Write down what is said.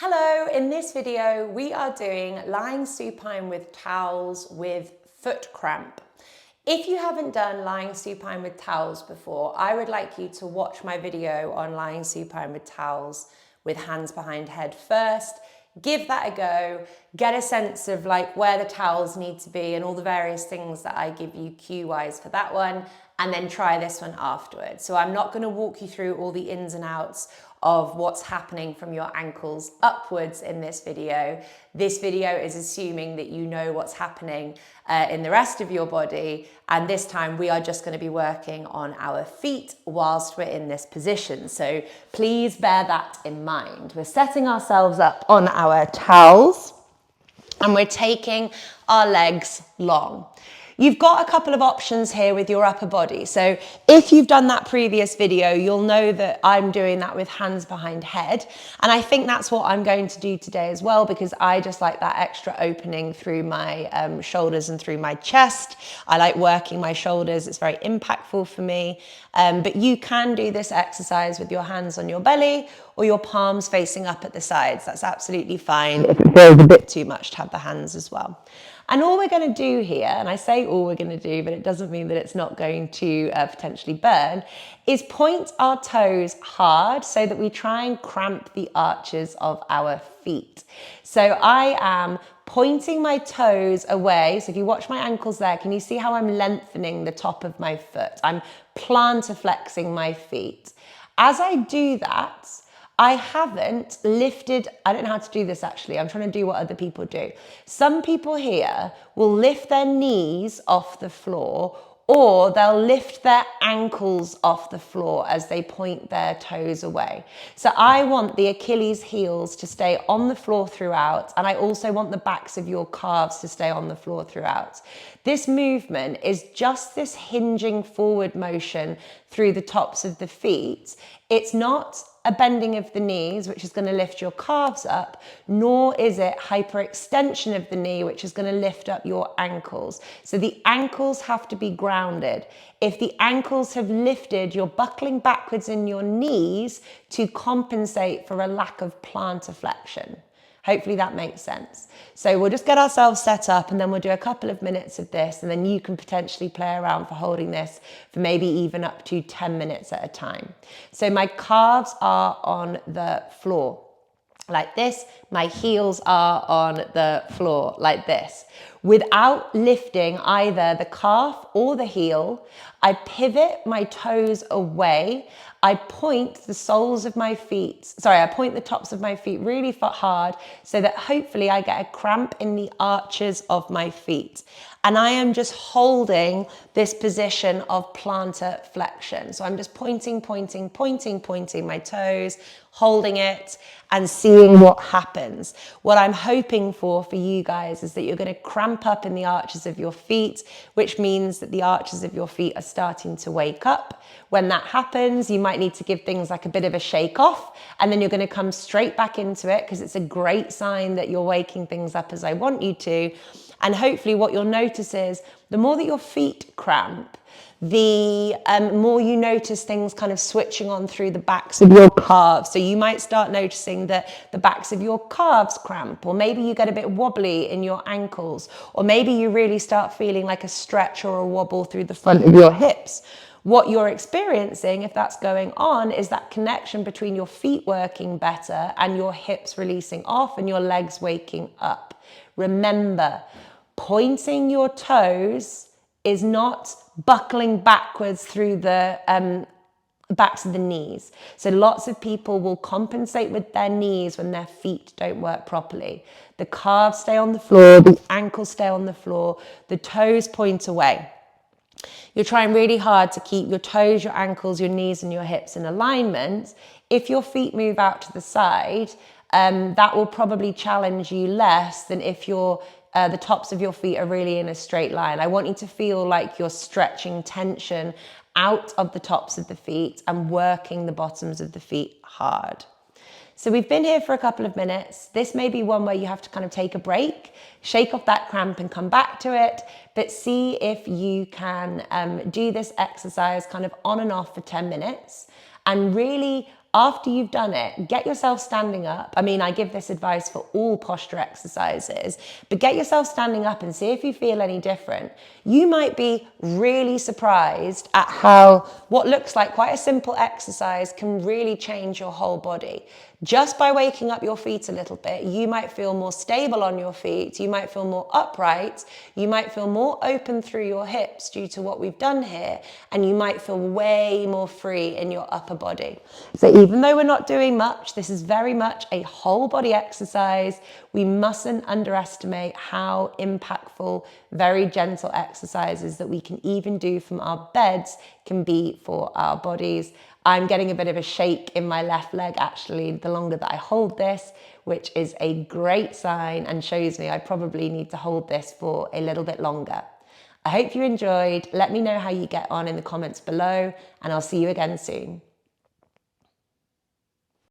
Hello, in this video we are doing lying supine with towels with foot cramp. If you haven't done lying supine with towels before, I would like you to watch my video on lying supine with towels with hands behind head first. Give that a go, get a sense of like where the towels need to be and all the various things that I give you cue-wise for that one, and then try this one afterwards. So I'm not going to walk you through all the ins and outs of what's happening from your ankles upwards in this video. This video is assuming that you know what's happening in the rest of your body, and this time we are just going to be working on our feet whilst we're in this position. So please bear that in mind. We're setting ourselves up on our towels and we're taking our legs long. You've got a couple of options here with your upper body. So if you've done that previous video, you'll know that I'm doing that with hands behind head. And I think that's what I'm going to do today as well, because I just like that extra opening through my shoulders and through my chest. I like working my shoulders. It's very impactful for me. But you can do this exercise with your hands on your belly or your palms facing up at the sides. That's absolutely fine if it feels a bit too much to have the hands as well. And all we're going to do here, and I say all we're going to do, but it doesn't mean that it's not going to potentially burn, is point our toes hard so that we try and cramp the arches of our feet. So I am pointing my toes away. So if you watch my ankles there, can you see how I'm lengthening the top of my foot? I'm plantar flexing my feet. As I do that, I haven't lifted, I don't know how to do this actually, I'm trying to do what other people do. Some people here will lift their knees off the floor, or they'll lift their ankles off the floor as they point their toes away. So I want the Achilles heels to stay on the floor throughout, and I also want the backs of your calves to stay on the floor throughout. This movement is just this hinging forward motion through the tops of the feet. It's not a bending of the knees, which is going to lift your calves up, nor is it hyperextension of the knee, which is going to lift up your ankles. So the ankles have to be grounded. If the ankles have lifted, you're buckling backwards in your knees to compensate for a lack of plantar flexion. Hopefully that makes sense. So we'll just get ourselves set up and then we'll do a couple of minutes of this, and then you can potentially play around for holding this for maybe even up to 10 minutes at a time. So my calves are on the floor like this. My heels are on the floor like this. Without lifting either the calf or the heel, I pivot my toes away. I point the soles of my feet, I point the tops of my feet really hard so that hopefully I get a cramp in the arches of my feet. And I am just holding this position of plantar flexion. So I'm just pointing my toes, holding it and seeing what happens. What I'm hoping for you guys is that you're going to cramp up in the arches of your feet, which means that the arches of your feet are starting to wake up. When that happens, you might need to give things like a bit of a shake off, and then you're going to come straight back into it, because it's a great sign that you're waking things up as I want you to. And hopefully what you'll notice is the more that your feet cramp, the more you notice things kind of switching on through the backs of your calves. So you might start noticing that the backs of your calves cramp, or maybe you get a bit wobbly in your ankles, or maybe you really start feeling like a stretch or a wobble through the front of your hips. What you're experiencing, if that's going on, is that connection between your feet working better and your hips releasing off and your legs waking up. Remember, pointing your toes is not buckling backwards through the backs of the knees. So lots of people will compensate with their knees when their feet don't work properly. The calves stay on the floor, the ankles stay on the floor, the toes point away. You're trying really hard to keep your toes, your ankles, your knees and your hips in alignment. If your feet move out to the side, that will probably challenge you less than if the tops of your feet are really in a straight line. I want you to feel like you're stretching tension out of the tops of the feet and working the bottoms of the feet hard. So we've been here for a couple of minutes. This may be one where you have to kind of take a break, shake off that cramp and come back to it, but see if you can do this exercise kind of on and off for 10 minutes and really after you've done it, get yourself standing up. I mean, I give this advice for all posture exercises, but get yourself standing up and see if you feel any different. You might be really surprised at how what looks like quite a simple exercise can really change your whole body. Just by waking up your feet a little bit, you might feel more stable on your feet, you might feel more upright, you might feel more open through your hips due to what we've done here, and you might feel way more free in your upper body. So even though we're not doing much, this is very much a whole body exercise. We mustn't underestimate how impactful very gentle exercises that we can even do from our beds can be for our bodies. I'm getting a bit of a shake in my left leg actually the longer that I hold this, which is a great sign and shows me I probably need to hold this for a little bit longer. I hope you enjoyed. Let me know how you get on in the comments below, and I'll see you again soon.